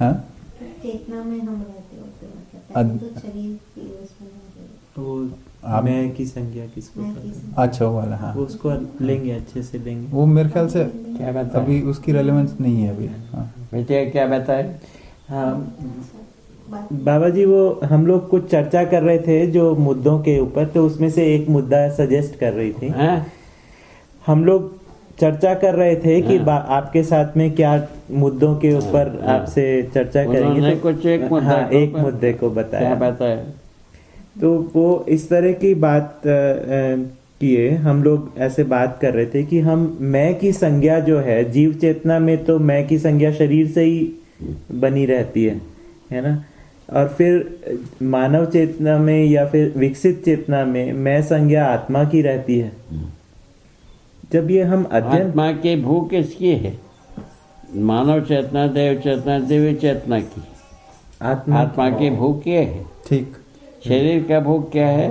हाँ चेतना में हम रहते होते मतलब तो शरीर की उसमें तो मैं की संज्ञा किसको अच्छा वो वाला, हाँ उसको लेंगे, अच्छे से लेंगे। वो मेरे ख्याल से क्या बताए अभी उसकी रेलेवेंस नहीं है अभी। हाँ बेटे क्या बताए? हाँ बाबा जी, वो हम लोग कुछ चर्चा कर रहे थे जो मुद्दों के ऊपर, तो उसमें से एक मुद्दा सजेस्ट कर रही थी। हम लोग चर्चा कर रहे थे कि आपके साथ में क्या मुद्दों के ऊपर आपसे चर्चा करेंगे, तो कुछ एक मुद्दा एक मुद्दे को बताया। क्या बताया? तो वो इस तरह की बात किए, हम लोग ऐसे बात कर रहे थे कि हम मैं की संज्ञा जो है जीव चेतना में, तो मैं की संज्ञा शरीर से ही बनी रहती है ना। और फिर मानव चेतना में या फिर विकसित चेतना में मैं संज्ञा आत्मा की रहती है। जब ये हम अध्ययन, आत्मा की भूख किसकी है? मानव चेतना, देव चेतना, दिव्य चेतना की। आत्मा की भूख ये है। ठीक। शरीर का भूख क्या है?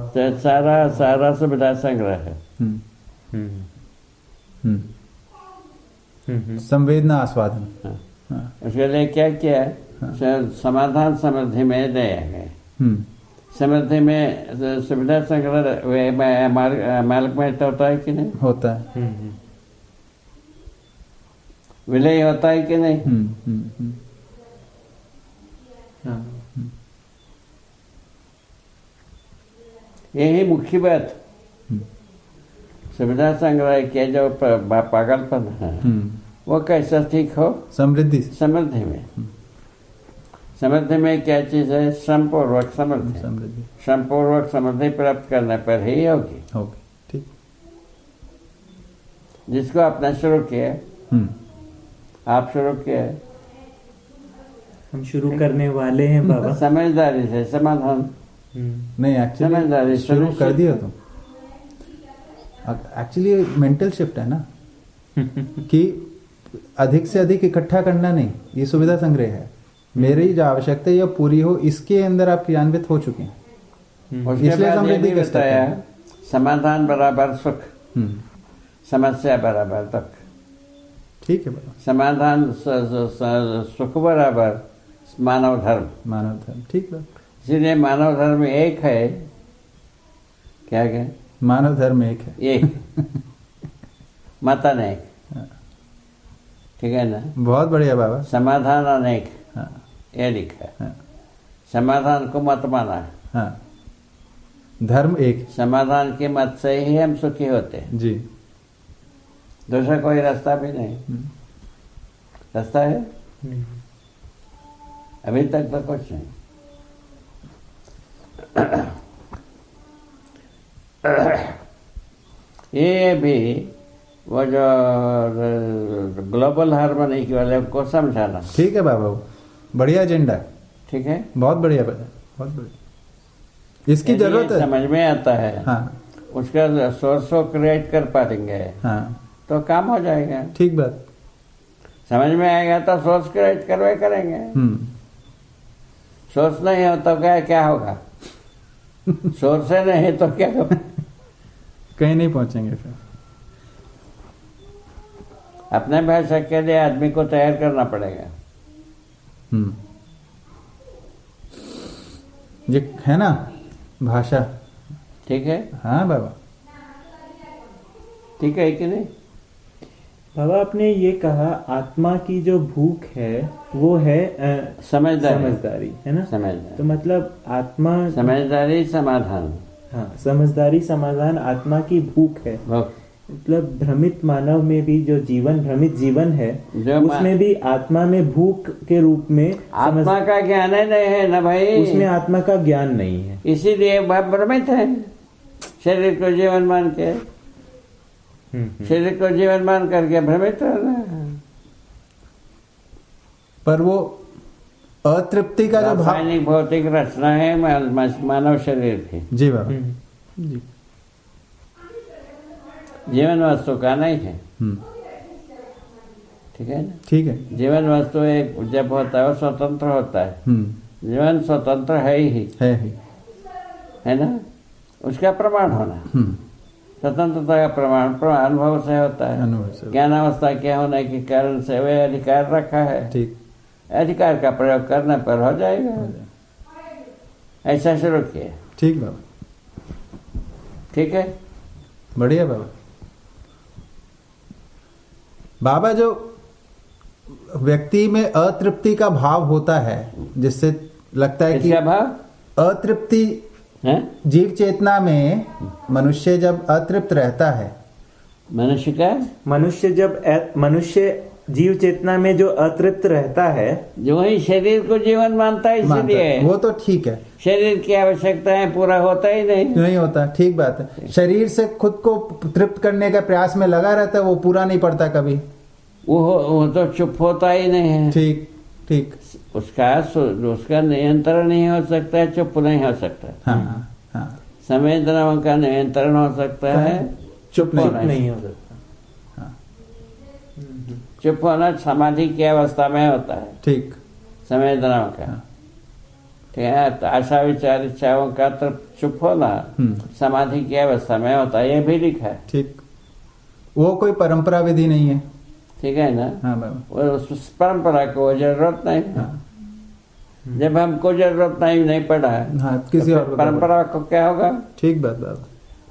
तो सारा सुविधा संग्रह है। संवेदना आस्वादन। हाँ। उसके लिए क्या किया? समाधान समृद्धि में दिया गया। समृद्धि में सुविधा संग्रह मालिक में होता है कि नहीं? होता है। विलय होता है कि नहीं? यही मुख्य बात। सुविधा संग्रह के जो पागलपन है वो कैसा ठीक हो? समृद्धि में। समृद्धि में क्या चीज है? श्रमपूर्वक समृद्धि। श्रमपूर्वक समृद्धि प्राप्त करने पर ही होगी। ठीक। जिसको आपने शुरू किया, आप शुरू किया, हम शुरू करने वाले हैं बाबा। समझदारी से समाधान नहीं, एक्चुअली शुरू कर दिया तो एक्चुअली मेंटल शिफ्ट है ना कि अधिक से अधिक इकट्ठा करना नहीं, ये सुविधा संग्रह है। मेरी जो आवश्यकता है यह पूरी हो, इसके अंदर आप क्रियान्वित हो चुके हैं। इसलिए समृद्धि का स्टेप है। समाधान बराबर सुख, समस्या बराबर दुख। ठीक है बाबा। समाधान सुख बराबर मानव धर्म। ठीक है। इसलिए मानव धर्म एक है। क्या क्या? मानव धर्म एक है। एक मत अनेक। ठीक है ना? बहुत बढ़िया बाबा। समाधान अनेक। हाँ। ये लिखा है। हाँ। समाधान को मत माना। हाँ। धर्म एक। समाधान के मत से ही हम सुखी होते हैं जी। दूसरा कोई रास्ता भी नहीं। रास्ता है अभी तक तो कुछ नहीं। ये भी वो जो ग्लोबल हार्मनी के वाले को समझाना। ठीक है बाबा, बढ़िया एजेंडा। ठीक है, बहुत बढ़िया, बहुत बढ़िया। इसकी जरूरत है। समझ में आता है। हाँ। उसका सोर्स को क्रिएट कर पाएंगे। हाँ। तो काम हो जाएगा। ठीक बात। समझ में आएगा तो सोर्स क्रिएट करवे करेंगे। सोर्स नहीं हो तो क्या होगा? सोर्स से नहीं तो क्या होगा? कहीं नहीं पहुंचेंगे फिर। अपने भाषा के लिए आदमी को तैयार करना पड़ेगा। ये है ना भाषा। ठीक है। हाँ बाबा, ठीक है कि नहीं? बाबा आपने ये कहा आत्मा की जो भूख है वो है समझदारी, है ना? समझदारी। तो मतलब आत्मा समझदारी समाधान। हाँ, समझदारी समाधान आत्मा की भूख है। मतलब भ्रमित मानव में भी जो भ्रमित जीवन है उसमें भी आत्मा में भूख के रूप में आत्मा का ज्ञान है नहीं है ना भाई? उसमें आत्मा का ज्ञान नहीं है, इसीलिए भ्रमित है। शरीर को जीवन मान के, शरीर को जीवन मान करके भ्रमित रहना है। पर वो अतृप्ति का जो रासायनिक भौतिक रचना है मानव शरीर की। जी बाबा जी। जीवन वस्तु का नहीं है। ठीक है ना? ठीक है। जीवन वस्तु एक जब होता है वो स्वतंत्र होता है। जीवन स्वतंत्र है ही है ना? उसका प्रमाण होना। स्वतंत्रता का प्रमाण अनुभव से होता है। अनुभव से। ज्ञान अवस्था के होने के कारण से वह अधिकार रखा है, ठीक। अधिकार का प्रयोग करने पर हो जाएगा। ऐसा शुरू किया। ठीक बाबा, ठीक है, बढ़िया बाबा। बाबा, जो व्यक्ति में अतृप्ति का भाव होता है, जिससे लगता है कि इसका भाव अतृप्ति, है जीव चेतना में मनुष्य जब अतृप्त रहता है, मनुष्य का, मनुष्य जीव चेतना में जो अतृप्त रहता है, जो वही शरीर को जीवन मानता है, मानता इसलिए है, वो तो ठीक है, शरीर की आवश्यकताएं पूरा होता ही नहीं होता, ठीक बात है। शरीर से खुद को तृप्त करने का प्रयास में लगा रहता है, वो पूरा नहीं पड़ता कभी, वो तो चुप होता ही नहीं है। ठीक ठीक। उसका नियंत्रण नहीं हो सकता है, चुप नहीं हो सकता। हाँ हाँ, संवेदनाओं का नियंत्रण हो सकता है, चुप नहीं हो सकता। चुप होना समाधि की अवस्था में होता है, ठीक। संवेदनाओं का, ठीक है। तो आशा विचार इच्छाओं का तो चुप होना समाधि की अवस्था में होता है, ये भी लिखा है, ठीक। वो कोई परंपरा विधि नहीं है, ठीक है ना। हाँ बाबा। और उस परंपरा को जरूरत नहीं है। जब हमको जरूरत नहीं पड़ा है, हाँ, किसी तो और को परंपरा को क्या होगा? ठीक बात बाबा।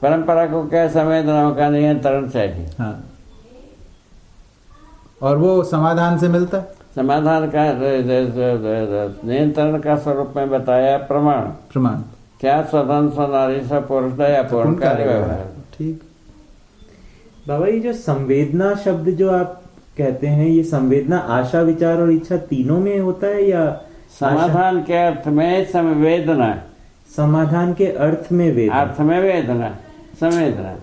परंपरा को क्या, संवेदनाओं का नियंत्रण चाहिए। हाँ, और वो समाधान से मिलता है। समाधान का नियंत्रण का स्वरूप में बताया प्रमाण। प्रमाण क्या? स्वतंत्र नारी से पुरुष दया पूर्ण कार्य व्यवहार। ठीक बाबा, ये जो संवेदना शब्द जो आप कहते हैं, ये संवेदना आशा विचार और इच्छा तीनों में होता है या समाधान के अर्थ में संवेदना, समाधान के अर्थ में वेदना, अर्थ में वेदना, संवेदना,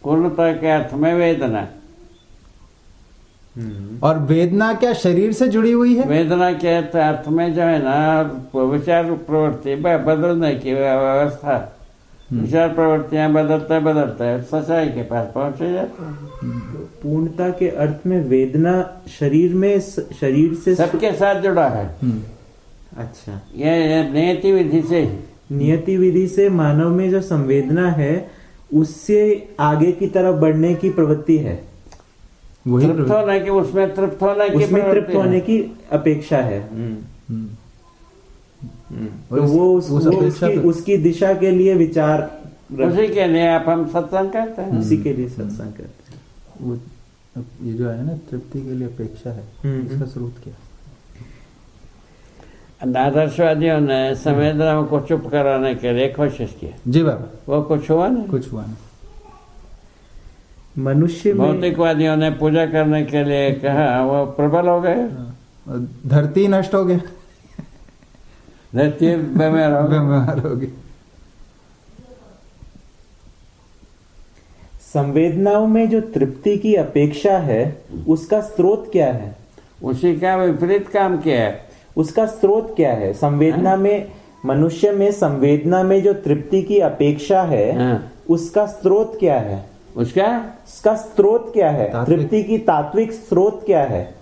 पूर्णता के अर्थ में वेदना। और वेदना क्या शरीर से जुड़ी हुई है? वेदना के अर्थ में जो है ना, विचार प्रवृत्ति बदलने की व्यवस्था, विचार प्रवृत्तियां बदलते सच्चाई के पास पहुंचे जाते हैं। पूर्णता के अर्थ में वेदना शरीर से सबके साथ जुड़ा है। अच्छा, ये नियति विधि से ही, नियति विधि से मानव में जो संवेदना है उससे आगे की तरफ बढ़ने की प्रवृत्ति है, वही तृप्त होने की, उसमें तृप्त होने की, उसमें तृप्त होने की अपेक्षा है। तो वो उसकी दिशा के लिए विचार, उसी के लिए आप हम सत्संग करते हैं, उसी के लिए सत्संग करते हैं। वो ये जो है ना, तृप्ति के लिए अपेक्षा है, इसका स्रोत क्या? आदर्शवादियों ने संवेदनाओं को चुप कराने के लिए कोशिश की। जी बाबा। वो कुछ हुआ नहीं, कुछ हुआ नहीं। मनुष्य में भौतिकवादियों ने पूजा करने के लिए कहा, वो प्रबल हो गए, धरती नष्ट हो गई, धरती बीमार हो गई। संवेदनाओं में जो तृप्ति की अपेक्षा है उसका स्रोत क्या है? उसी का विपरीत काम किया है। उसका स्रोत क्या है? संवेदना में, मनुष्य में संवेदना में जो तृप्ति की अपेक्षा है उसका स्रोत क्या है? उसका स्रोत क्या है? तृप्ति की तात्विक स्रोत क्या है?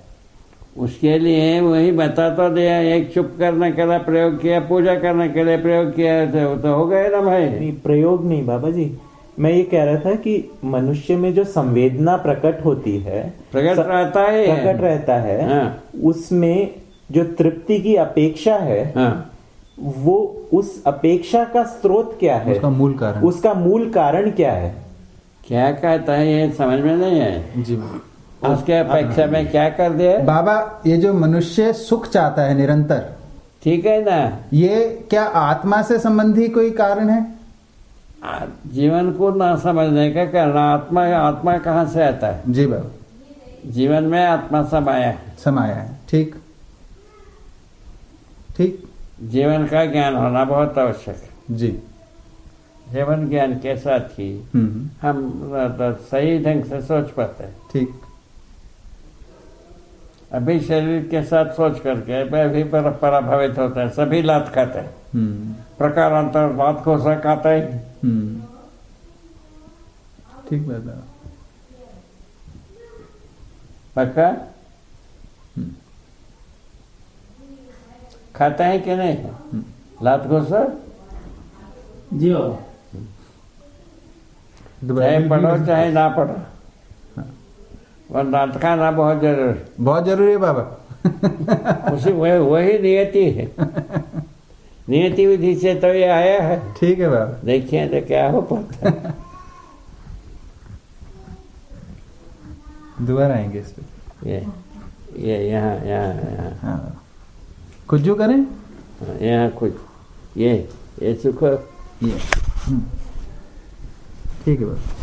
उसके लिए वही बता तो दिया, एक चुप करने के लिए प्रयोग किया, पूजा करने के लिए प्रयोग किया, तो हो गए ना भाई। नहीं, प्रयोग नहीं बाबा जी, मैं ये कह रहा था कि मनुष्य में जो संवेदना प्रकट होती है, प्रकट रहता है, हाँ। उसमें जो तृप्ति की अपेक्षा है, हाँ। वो उस अपेक्षा का स्रोत क्या है? उसका मूल कारण क्या है? क्या कहता है ये समझ में नहीं है जी। उसके अपेक्षा में क्या कर दिया बाबा? ये जो मनुष्य सुख चाहता है निरंतर, ठीक है ना, ये क्या आत्मा से संबंधी कोई कारण है? जीवन को ना समझने का कारण आत्मा कहाँ से आता है? जी बाबा। जीवन में आत्मा समाया है। ठीक ठीक। जीवन का ज्ञान होना बहुत आवश्यक है जी। जीवन ज्ञान के साथ ही हम सही ढंग से सोच पाते हैं। ठीक। अभी शरीर के साथ सोच करके भी प्रभावित होता है, सभी लात खाते हैं, प्रकारांतर लात को खाता है। ठीक बात है। पक्का खाता है कि नहीं लात को सर? जी बाबा। चाहे पढ़ो चाहे ना पढ़ो, और नाटकाना बहुत जरूरी, बहुत जरूरी है बाबा। उसी वही नियति है। नियति विधि से तो ये आया है। ठीक है बाबा। देखिए तो क्या हो पाता है। दोबारा आएंगे इस पे। ये यहाँ हाँ, कुछ करें। यहाँ कुछ ये सुख ये ठीक है बाबा।